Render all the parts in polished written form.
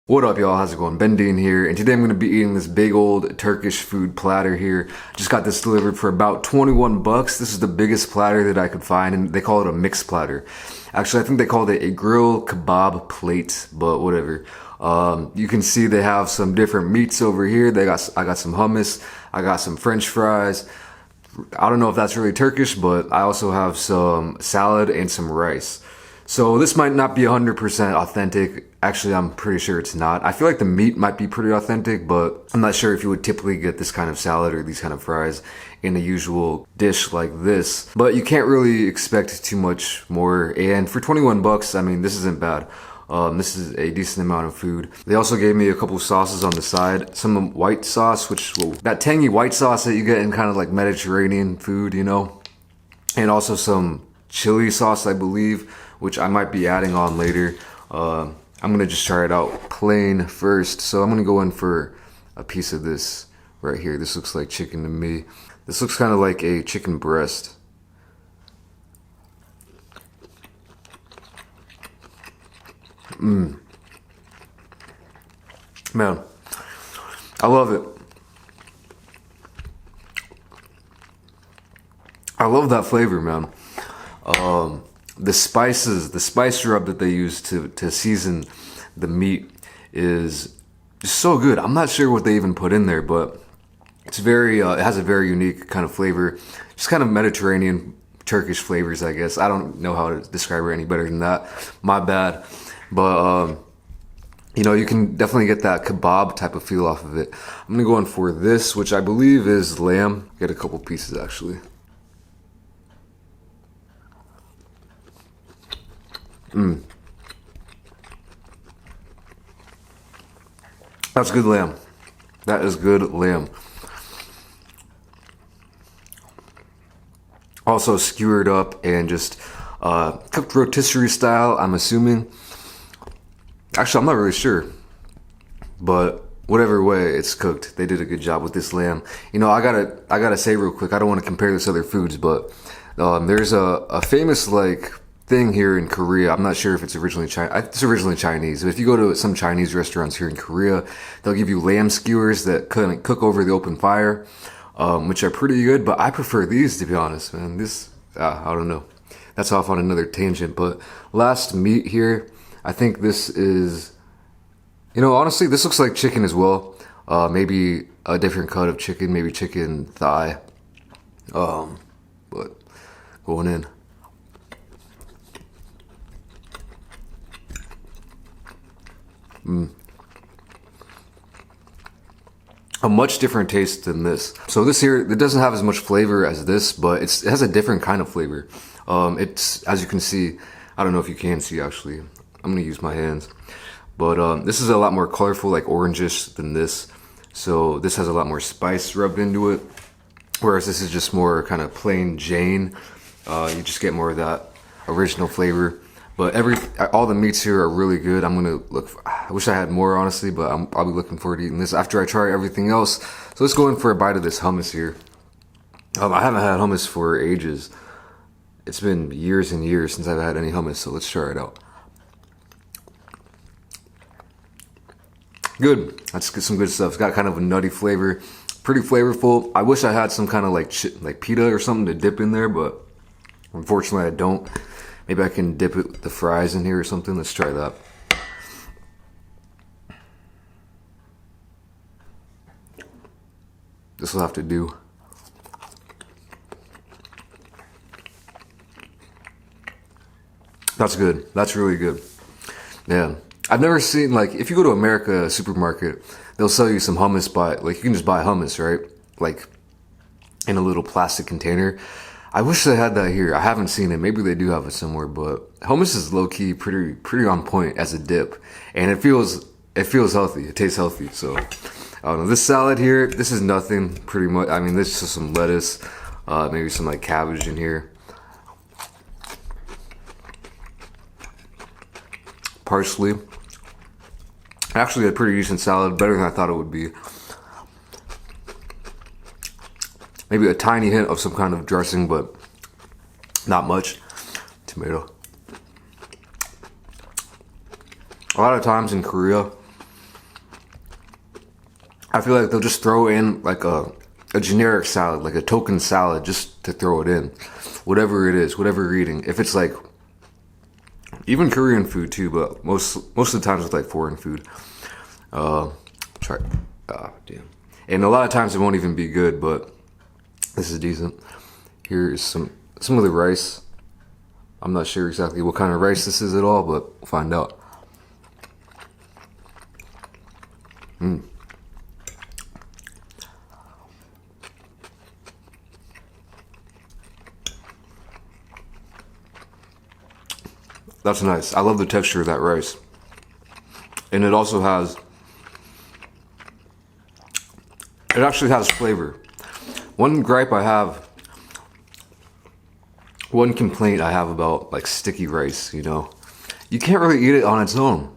What up, y'all? How's it going? BenDeen here, and today I'm going to be eating this big old Turkish food platter here. Just got this delivered for about 21 bucks. This is the biggest platter that I could find, and they call it a mixed platter. Actually, I think they called it a grill kebab plate, but whatever. You can see they have some different meats over here. I got some hummus, I got some French fries. I don't know if that's really Turkish, but I also have some salad and some rice. So this might not be 100% authentic. Actually, I'm pretty sure it's not. I feel like the meat might be pretty authentic, but I'm not sure if you would typically get this kind of salad or these kind of fries in a usual dish like this. But you can't really expect too much more. And for 21 bucks, I mean, this isn't bad. This is a decent amount of food. They also gave me a couple sauces on the side. Some white sauce, that tangy white sauce that you get in kind of like Mediterranean food, you know? And also some chili sauce, I believe, which I might be adding on later. I'm gonna just try it out plain first. So I'm gonna go in for a piece of this right here. This looks like chicken to me. This looks kind of like a chicken breast. Man, I love it. I love that flavor, man. The spices, the spice rub that they use to season the meat is just so good. I'm not sure what they even put in there, but it's very, it has a very unique kind of flavor. Just kind of Mediterranean, Turkish flavors, I guess. I don't know how to describe it any better than that. My bad. But, you know, you can definitely get that kebab type of feel off of it. I'm gonna go in for this, which I believe is lamb. Get a couple pieces, actually. That's good lamb. That is good lamb. Also skewered up and just cooked rotisserie style, I'm assuming. Actually, I'm not really sure. But whatever way it's cooked, they did a good job with this lamb. You know, I gotta say real quick, I don't want to compare this to other foods, but there's a famous like thing here in Korea. I'm not sure if it's originally Chinese. It's originally Chinese. But if you go to some Chinese restaurants here in Korea, they'll give you lamb skewers that cook over the open fire, which are pretty good. But I prefer these, to be honest, man. I don't know. That's off on another tangent. But last meat here, I think this is, you know, honestly, this looks like chicken as well. Maybe a different cut of chicken, maybe chicken thigh. But going in. A much different taste than this. So this here, it doesn't have as much flavor as this, but it has a different kind of flavor. It's, as you can see, I don't know if you can see actually. I'm gonna use my hands. But this is a lot more colorful, like orangish than this. So this has a lot more spice rubbed into it. Whereas this is just more kind of plain Jane. You just get more of that original flavor. But all the meats here are really good. I'm gonna I wish I had more, honestly, but I'll be looking forward to eating this after I try everything else. So let's go in for a bite of this hummus here. I haven't had hummus for ages. It's been years and years since I've had any hummus, so let's try it out. Good. That's some good stuff. It's got kind of a nutty flavor, pretty flavorful. I wish I had some kind of like pita or something to dip in there, but unfortunately I don't. Maybe I can dip the fries in here or something. Let's try that. This will have to do. That's good. That's really good. Yeah. I've never seen, like, if you go to America supermarket, they'll sell you some hummus like, you can just buy hummus, right? Like, in a little plastic container. I wish they had that here. I haven't seen it. Maybe they do have it somewhere, but hummus is low-key pretty on point as a dip. And it feels healthy. It tastes healthy. So, I don't know. This salad here, this is nothing, pretty much. I mean, this is just some lettuce, maybe some, like, cabbage in here. Parsley. Actually, a pretty decent salad. Better than I thought it would be. Maybe a tiny hint of some kind of dressing, but not much. Tomato. A lot of times in Korea, I feel like they'll just throw in like a generic salad, like a token salad, just to throw it in. Whatever it is, whatever you're eating. If it's like, even Korean food too, but most of the times it's like foreign food. Try, damn. And a lot of times it won't even be good, but this is decent. Here is some of the rice. I'm not sure exactly what kind of rice this is at all, but we'll find out. That's nice. I love the texture of that rice. And it also has, it actually has flavor. One gripe I have, one complaint I have about like sticky rice, you know, you can't really eat it on its own.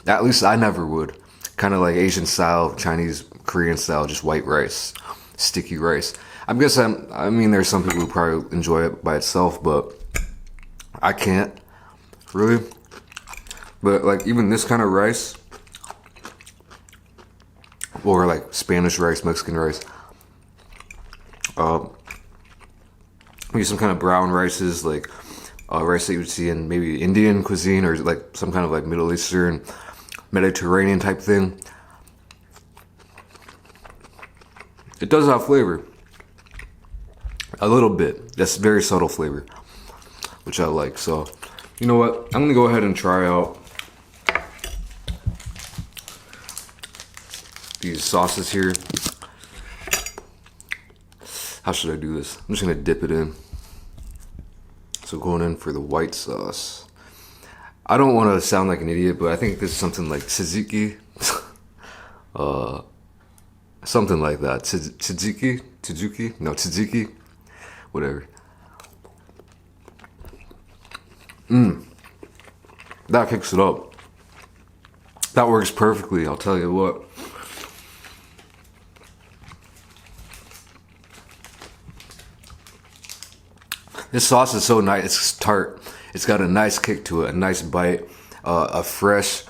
At least I never would. Kind of like Asian style, Chinese, Korean style, just white rice, sticky rice. I mean, there's some people who probably enjoy it by itself, but I can't. Really? But like even this kind of rice, or like Spanish rice, Mexican rice, maybe some kind of brown rices, like rice that you would see in maybe Indian cuisine or like some kind of like Middle Eastern, Mediterranean type thing. It does have flavor. A little bit. That's very subtle flavor, which I like. So, you know what? I'm gonna go ahead and try out these sauces here. How should I do this? I'm just gonna dip it in. So going in for the white sauce. I don't want to sound like an idiot, but I think this is something like tzatziki. Something like that. Tzatziki? No, tzatziki. Whatever. That kicks it up. That works perfectly, I'll tell you what. This sauce is so nice. It's tart. It's got a nice kick to it, a nice bite, a fresh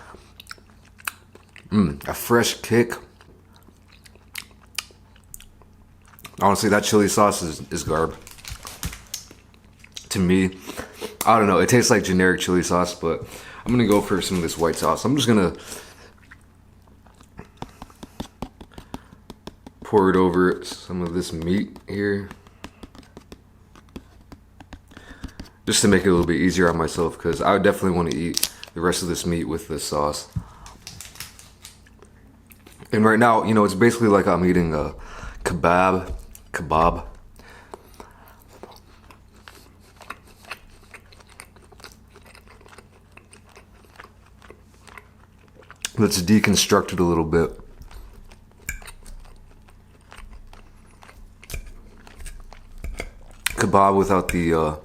kick. Honestly, that chili sauce is garb. To me, I don't know. It tastes like generic chili sauce, but I'm gonna go for some of this white sauce. I'm just gonna pour it over some of this meat here, just to make it a little bit easier on myself, because I would definitely want to eat the rest of this meat with this sauce. And right now, you know, it's basically like I'm eating a kebab. Let's deconstruct it a little bit. Kebab without the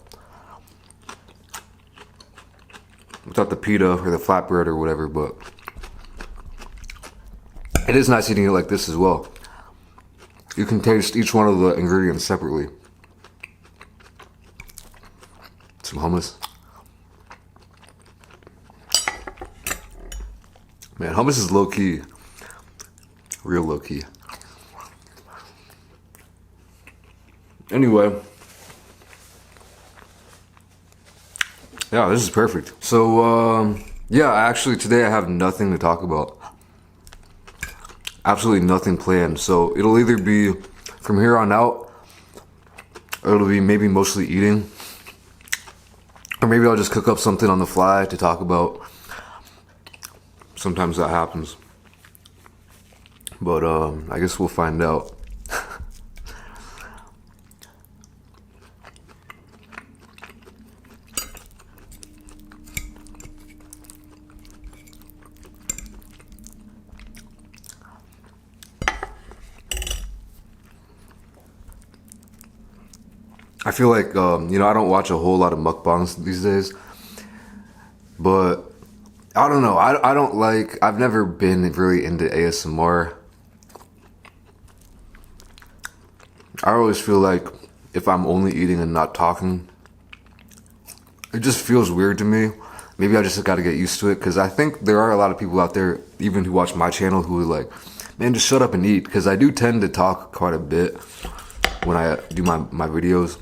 pita or the flatbread or whatever, but it is nice eating it like this as well. You can taste each one of the ingredients separately. Some hummus. Man, hummus is low key. Real low key. Anyway. Yeah, this is perfect. So, yeah, actually today I have nothing to talk about. Absolutely nothing planned. So it'll either be from here on out, or it'll be maybe mostly eating. Or maybe I'll just cook up something on the fly to talk about. Sometimes that happens. But I guess we'll find out. I feel like, you know, I don't watch a whole lot of mukbangs these days, but I don't know. I don't like, I've never been really into ASMR. I always feel like if I'm only eating and not talking, it just feels weird to me. Maybe I just got to get used to it, because I think there are a lot of people out there, even who watch my channel, who like man, just shut up and eat, because I do tend to talk quite a bit when I do my videos.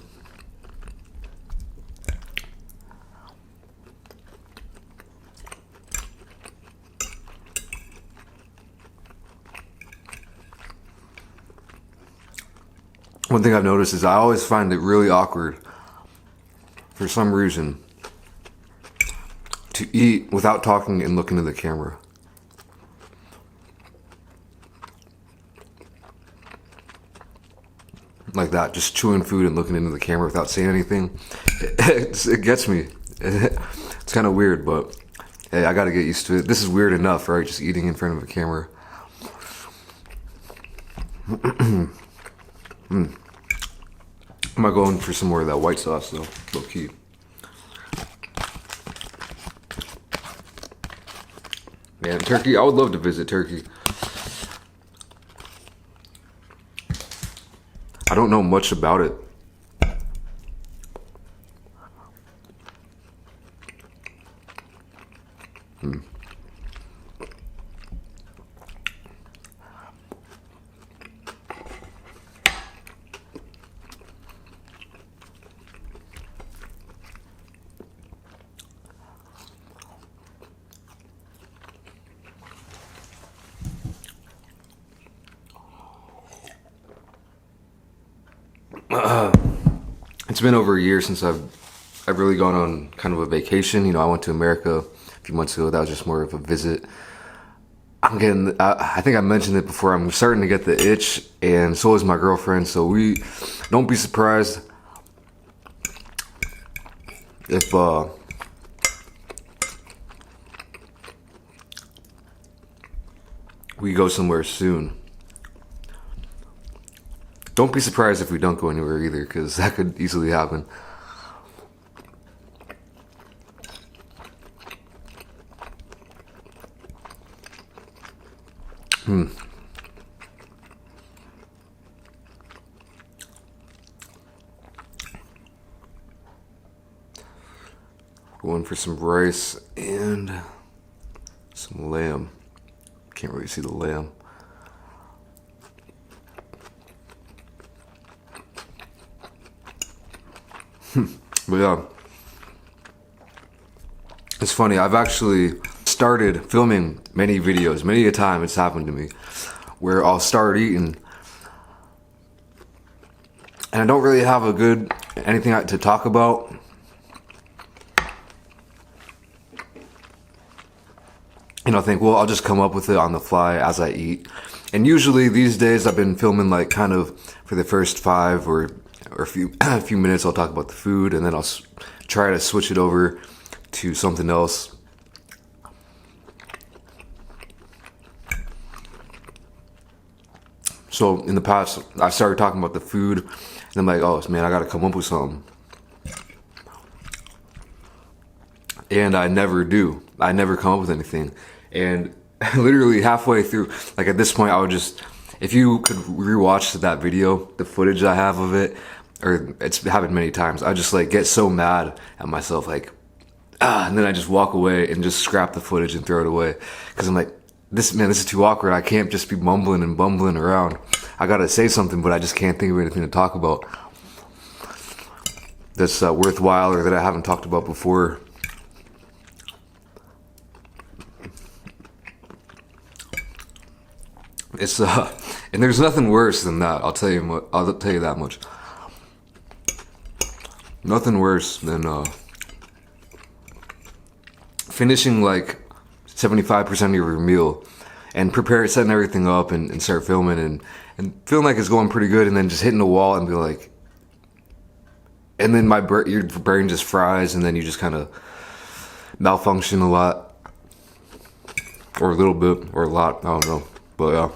One thing I've noticed is I always find it really awkward, for some reason, to eat without talking and looking at the camera. Like that, just chewing food and looking into the camera without saying anything. It gets me. It's kind of weird, but hey, I gotta get used to it. This is weird enough, right? Just eating in front of a camera. I'm not going for some more of that white sauce though, low key. Man, Turkey, I would love to visit Turkey. I don't know much about it. It's been over a year since I've really gone on kind of a vacation. You know, I went to America a few months ago. That was just more of a visit. I think I mentioned it before, I'm starting to get the itch, and so is my girlfriend. So don't be surprised if we go somewhere soon. Don't be surprised if we don't go anywhere either, because that could easily happen. Going for some rice and some lamb. Can't really see the lamb. But yeah, it's funny, I've actually started filming many videos. Many a time it's happened to me where I'll start eating and I don't really have anything to talk about. And I'll think, well, I'll just come up with it on the fly as I eat. And usually these days I've been filming like kind of for the first 5 or a few minutes. I'll talk about the food, and then I'll try to switch it over to something else. So in the past, I started talking about the food, and I'm like, oh man, I gotta come up with something. And I never do. I never come up with anything. And literally halfway through, like at this point, I would just, if you could rewatch that video, the footage I have of it, or it's happened many times, I just like get so mad at myself, like, and then I just walk away and just scrap the footage and throw it away. Cause I'm like, this is too awkward. I can't just be mumbling and bumbling around. I gotta say something, but I just can't think of anything to talk about that's worthwhile or that I haven't talked about before. It's and there's nothing worse than that. I'll tell you that much. Nothing worse than finishing like 75% of your meal and setting everything up and start filming and feeling like it's going pretty good, and then just hitting the wall and be like, and then your brain just fries, and then you just kind of malfunction a lot, or a little bit, or a lot. I don't know, but yeah.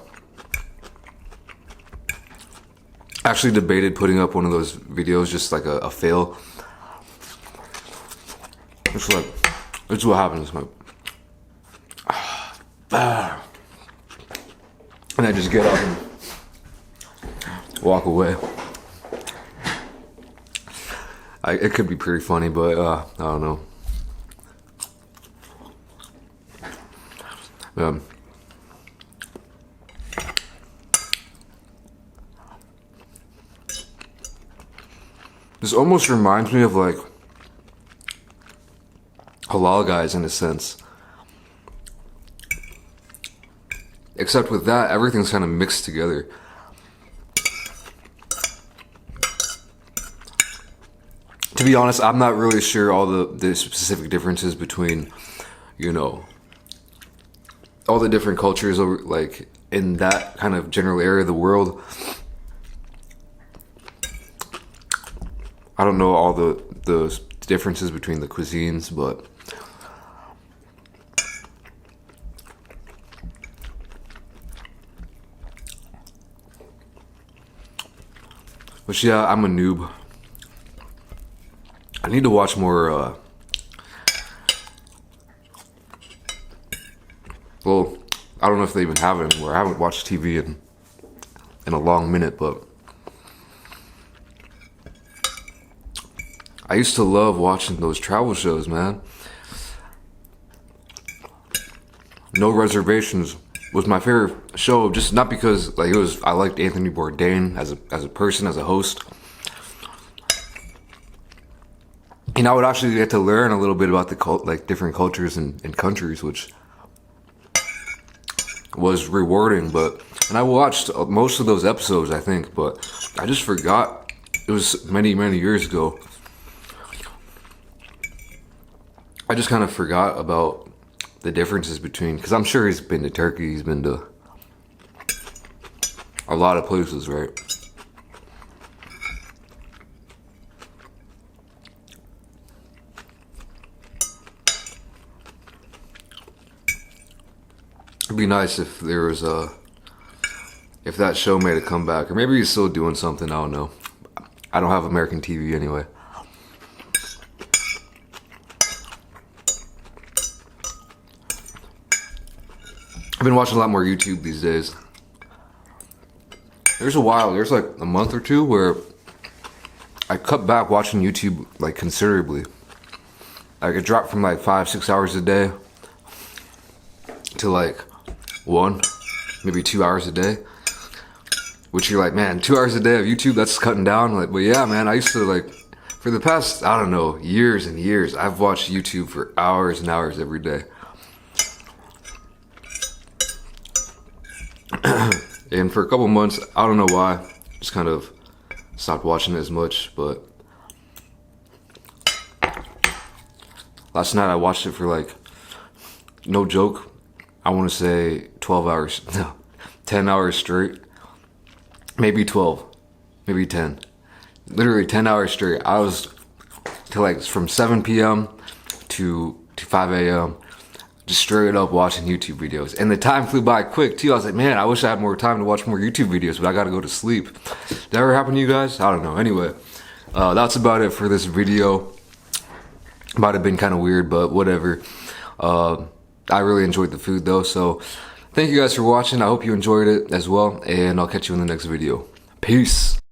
Actually debated putting up one of those videos, just like a fail. It's like, this is what happens. And I just get up and walk away. It could be pretty funny, but I don't know. This almost reminds me of like halal guys in a sense. Except with that, everything's kind of mixed together. To be honest, I'm not really sure all the specific differences between, you know, all the different cultures over, like, in that kind of general area of the world. I don't know all the differences between the cuisines, but yeah, I'm a noob. I need to watch more, well, I don't know if they even have it anymore. I haven't watched TV in a long minute, but I used to love watching those travel shows, man. No Reservations was my favorite show, just not because like I liked Anthony Bourdain as a person, as a host. And I would actually get to learn a little bit about the different cultures and countries, which was rewarding. And I watched most of those episodes, I think, but I just forgot. It was many years ago. I just kind of forgot about the differences between, because I'm sure he's been to Turkey, he's been to a lot of places, right? It'd be nice if there was if that show made a comeback, or maybe he's still doing something, I don't know. I don't have American TV anyway. I've been watching a lot more YouTube these days. There's like a month or two where I cut back watching YouTube like considerably. Like it dropped from like 5-6 hours a day to like 1, maybe 2 hours a day. Which you're like, man, 2 hours a day of YouTube, that's cutting down. Like, but yeah, man, I used to like, for the past, I don't know, years and years, I've watched YouTube for hours and hours every day. And for a couple months, I don't know why, just kind of stopped watching it as much, but last night I watched it for like, no joke, I want to say 12 hours, no, 10 hours straight, maybe 12, maybe 10, literally 10 hours straight. I was to like from 7 p.m. to 5 a.m. just straight up watching YouTube videos. And the time flew by quick too. I was like, man, I wish I had more time to watch more YouTube videos, but I gotta go to sleep. Did that ever happen to you guys? I don't know. Anyway, that's about it for this video. Might have been kind of weird, but whatever. I really enjoyed the food though, so thank you guys for watching. I hope you enjoyed it as well, and I'll catch you in the next video. Peace.